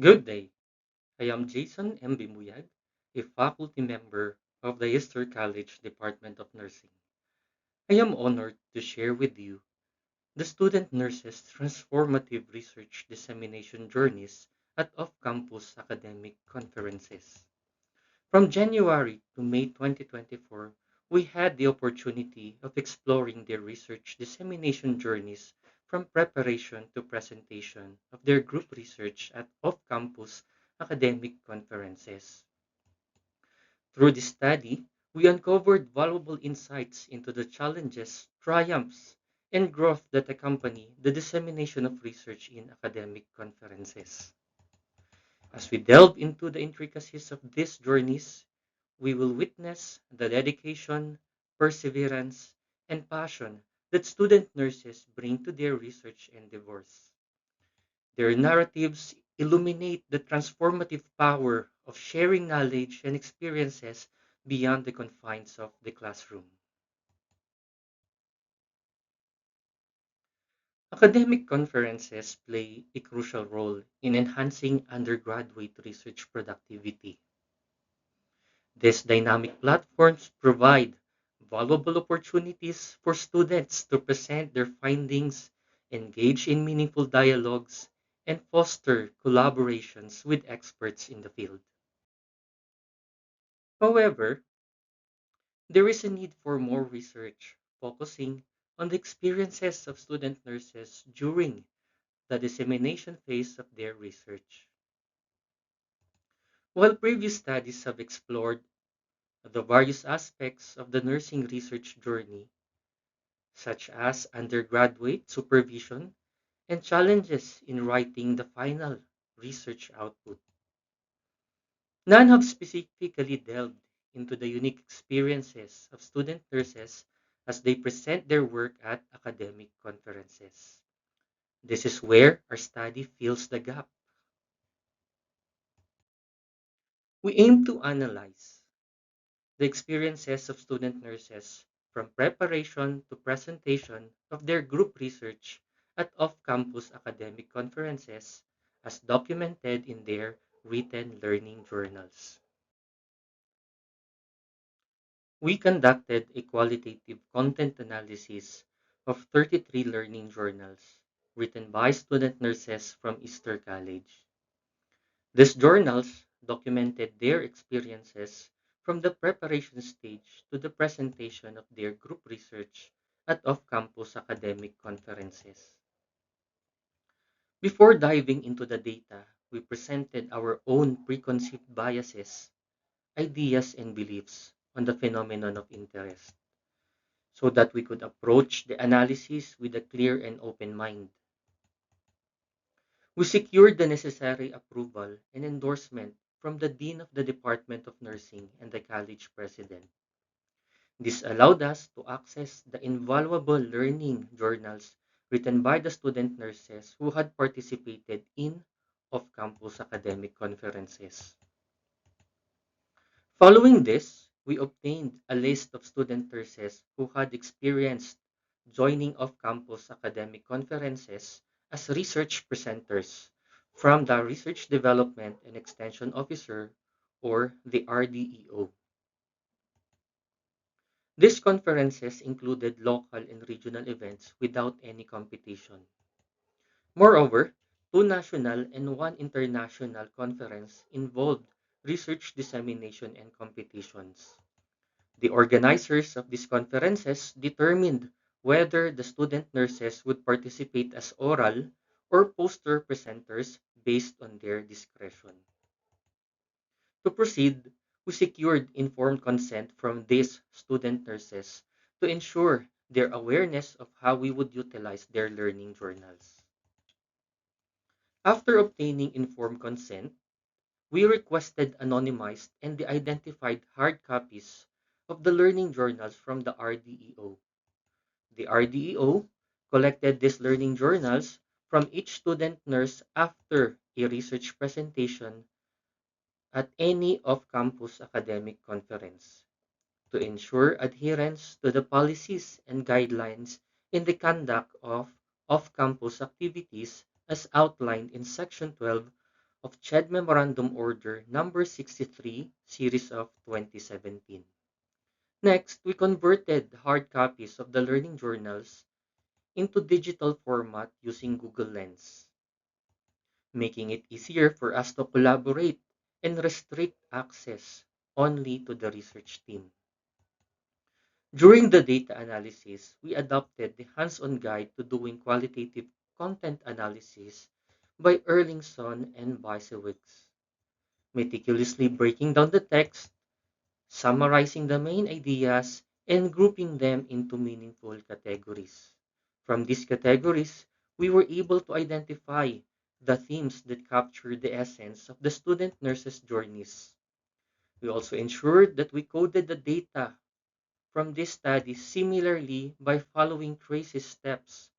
Good day. I am Jason M. Bimuyag, a faculty member of the Easter College Department of Nursing. I am honored to share with you the student nurses' transformative research dissemination journeys at off-campus academic conferences. From January to May 2024, we had the opportunity of exploring their research dissemination journeys from preparation to presentation of their group research at off-campus academic conferences. Through this study, we uncovered valuable insights into the challenges, triumphs, and growth that accompany the dissemination of research in academic conferences. As we delve into the intricacies of these journeys, we will witness the dedication, perseverance, and passion that student nurses bring to their research endeavors. Their narratives illuminate the transformative power of sharing knowledge and experiences beyond the confines of the classroom. Academic conferences play a crucial role in enhancing undergraduate research productivity. These dynamic platforms provide valuable opportunities for students to present their findings, engage in meaningful dialogues, and foster collaborations with experts in the field. However, there is a need for more research focusing on the experiences of student nurses during the dissemination phase of their research. While previous studies have explored the various aspects of the nursing research journey, such as undergraduate supervision and challenges in writing the final research output, none have specifically delved into the unique experiences of student nurses as they present their work at academic conferences. This is where our study fills the gap. We aim to analyze the experiences of student nurses from preparation to presentation of their group research at off-campus academic conferences as documented in their written learning journals. We conducted a qualitative content analysis of 33 learning journals written by student nurses from Easter College. These journals documented their experiences from the preparation stage to the presentation of their group research at off-campus academic conferences. Before diving into the data, we presented our own preconceived biases, ideas, and beliefs on the phenomenon of interest so that we could approach the analysis with a clear and open mind. We secured the necessary approval and endorsement from the Dean of the Department of Nursing and the college president. This allowed us to access the invaluable learning journals written by the student nurses who had participated in off-campus academic conferences. Following this, we obtained a list of student nurses who had experienced joining off-campus academic conferences as research presenters from the Research Development and Extension Officer or the RDEO. These conferences included local and regional events without any competition. Moreover, two national and one international conference involved research dissemination and competitions. The organizers of these conferences determined whether the student nurses would participate as oral or poster presenters based on their discretion. To proceed, we secured informed consent from these student nurses to ensure their awareness of how we would utilize their learning journals. After obtaining informed consent, we requested anonymized and de-identified hard copies of the learning journals from the RDEO. The RDEO collected these learning journals from each student nurse after a research presentation at any off-campus academic conference to ensure adherence to the policies and guidelines in the conduct of off-campus activities as outlined in Section 12 of CHED Memorandum Order Number 63, Series of 2017. Next, we converted hard copies of the learning journals into digital format using Google Lens, making it easier for us to collaborate and restrict access only to the research team. During the data analysis, we adopted the hands-on guide to doing qualitative content analysis by Erlingson and Weissewitz, meticulously breaking down the text, summarizing the main ideas, and grouping them into meaningful categories. From these categories, we were able to identify the themes that capture the essence of the student nurses' journeys. We also ensured that we coded the data from this study similarly by following Tracy's steps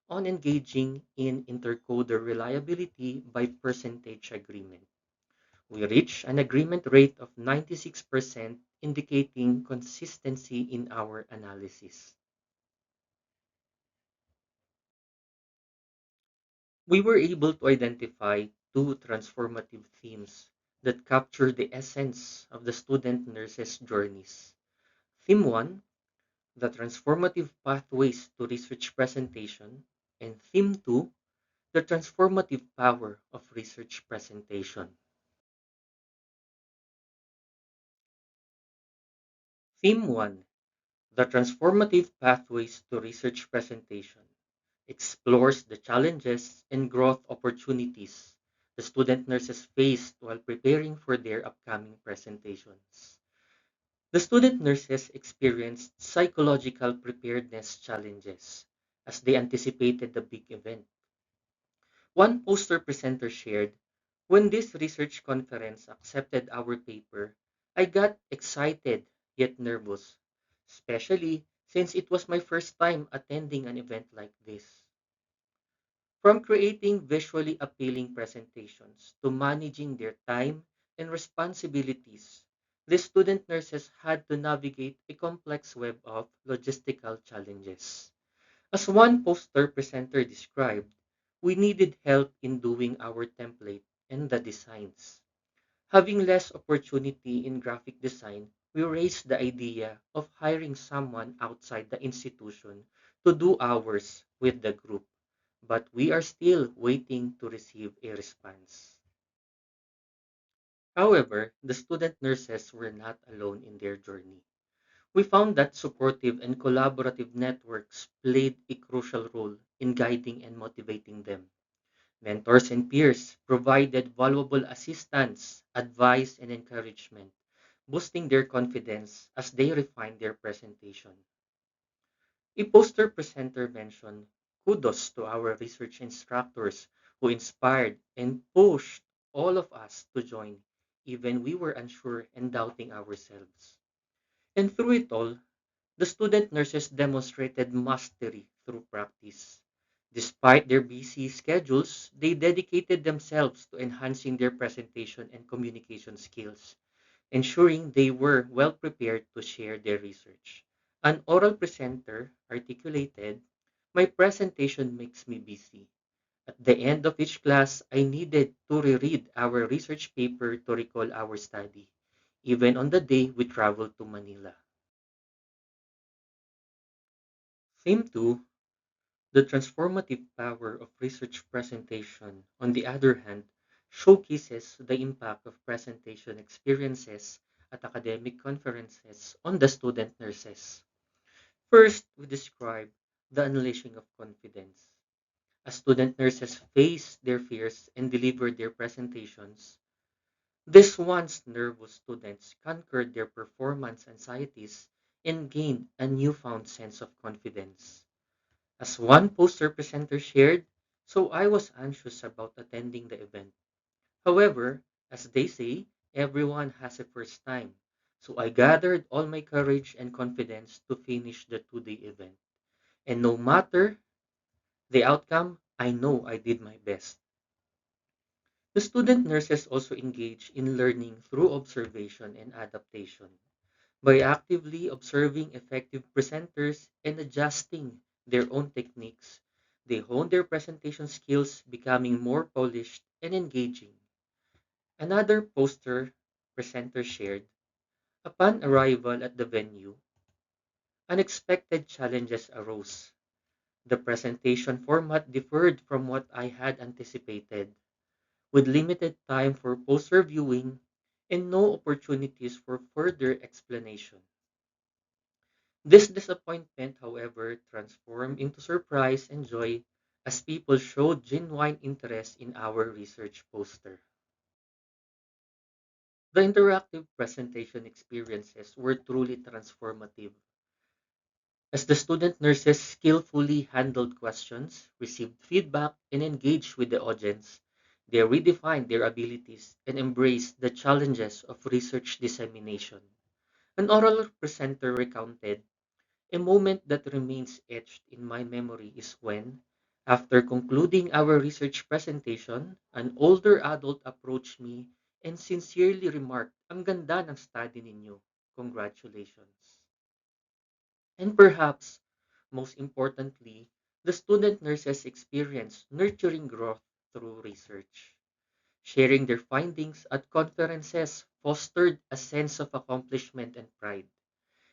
on engaging in intercoder reliability by percentage agreement. We reached an agreement rate of 96%, indicating consistency in our analysis. We were able to identify two transformative themes that capture the essence of the student nurses' journeys. Theme 1, the transformative pathways to research presentation, and Theme 2, the transformative power of research presentation. Theme 1, the transformative pathways to research presentation, explores the challenges and growth opportunities the student nurses faced while preparing for their upcoming presentations. The student nurses experienced psychological preparedness challenges as they anticipated the big event. One poster presenter shared, "When this research conference accepted our paper, I got excited yet nervous, especially since it was my first time attending an event like this." From creating visually appealing presentations to managing their time and responsibilities, the student nurses had to navigate a complex web of logistical challenges. As one poster presenter described, we needed help in doing our template and the designs. Having less opportunity in graphic design, we raised the idea of hiring someone outside the institution to do ours with the group, but we are still waiting to receive a response. However, the student nurses were not alone in their journey. We found that supportive and collaborative networks played a crucial role in guiding and motivating them. Mentors and peers provided valuable assistance, advice, and encouragement, boosting their confidence as they refined their presentation. A poster presenter mentioned, "Kudos to our research instructors who inspired and pushed all of us to join, even we were unsure and doubting ourselves." And through it all, the student nurses demonstrated mastery through practice. Despite their busy schedules, they dedicated themselves to enhancing their presentation and communication skills, ensuring they were well prepared to share their research. An oral presenter articulated, "My presentation makes me busy. At the end of each class, I needed to reread our research paper to recall our study, even on the day we traveled to Manila." Theme 2, the transformative power of research presentation, on the other hand, showcases the impact of presentation experiences at academic conferences on the student nurses. First, we describe the unleashing of confidence. As student nurses face their fears and deliver their presentations, these once nervous students conquered their performance anxieties and gained a newfound sense of confidence. As one poster presenter shared, "So I was anxious about attending the event. However, as they say, everyone has a first time. So I gathered all my courage and confidence to finish the 2-day event. And no matter the outcome, I know I did my best." The student nurses also engage in learning through observation and adaptation. By actively observing effective presenters and adjusting their own techniques, they hone their presentation skills, becoming more polished and engaging. Another poster presenter shared, upon arrival at the venue, unexpected challenges arose. The presentation format differed from what I had anticipated, with limited time for poster viewing and no opportunities for further explanation. This disappointment, however, transformed into surprise and joy as people showed genuine interest in our research poster. The interactive presentation experiences were truly transformative as the student nurses skillfully handled questions, received feedback, and engaged with the audience. They redefined their abilities and embraced the challenges of research dissemination. An oral presenter recounted, "A moment that remains etched in my memory is when, after concluding our research presentation, an older adult approached me and sincerely remarked, 'Ang ganda ng study ninyo. Congratulations.'" And perhaps, most importantly, the student nurses experience nurturing growth through research. Sharing their findings at conferences fostered a sense of accomplishment and pride,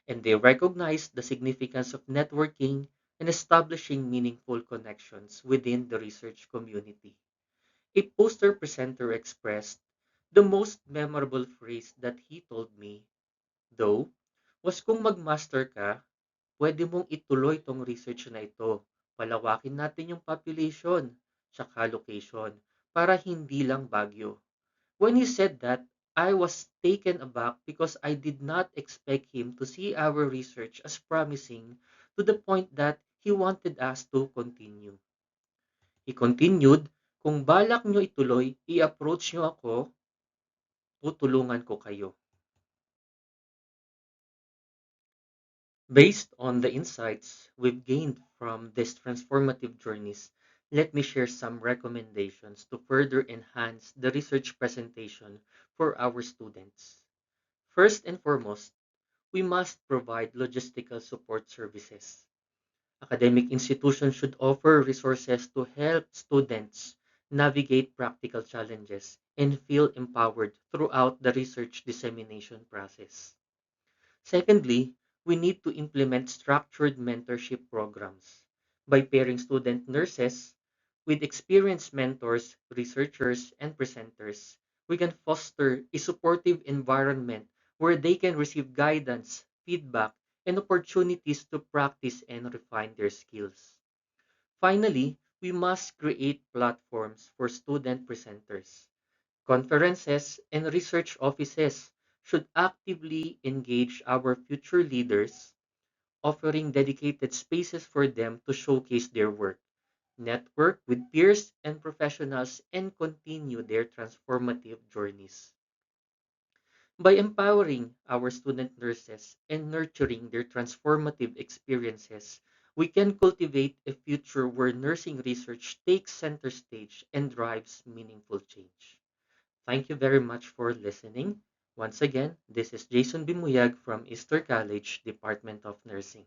and they recognized the significance of networking and establishing meaningful connections within the research community. A poster presenter expressed, "The most memorable phrase that he told me, though, was kung mag-master ka, pwede mong ituloy tong research na ito. Palawakin natin yung population, tsaka location, para hindi lang Baguio." When he said that, I was taken aback because I did not expect him to see our research as promising to the point that he wanted us to continue. He continued, "Kung balak nyo ituloy, i-approach nyo ako, tutulungan ko kayo." Based on the insights we've gained from these transformative journeys, let me share some recommendations to further enhance the research presentation for our students. First and foremost, we must provide logistical support services. Academic institutions should offer resources to help students navigate practical challenges and feel empowered throughout the research dissemination process. Secondly, we need to implement structured mentorship programs by pairing student nurses with experienced mentors, researchers, and presenters. We can foster a supportive environment where they can receive guidance, feedback, and opportunities to practice and refine their skills. Finally, we must create platforms for student presenters. Conferences and research offices should actively engage our future leaders, offering dedicated spaces for them to showcase their work, network with peers and professionals, and continue their transformative journeys. By empowering our student nurses and nurturing their transformative experiences, we can cultivate a future where nursing research takes center stage and drives meaningful change. Thank you very much for listening. Once again, this is Jason Bimuyag from Easter College, Department of Nursing.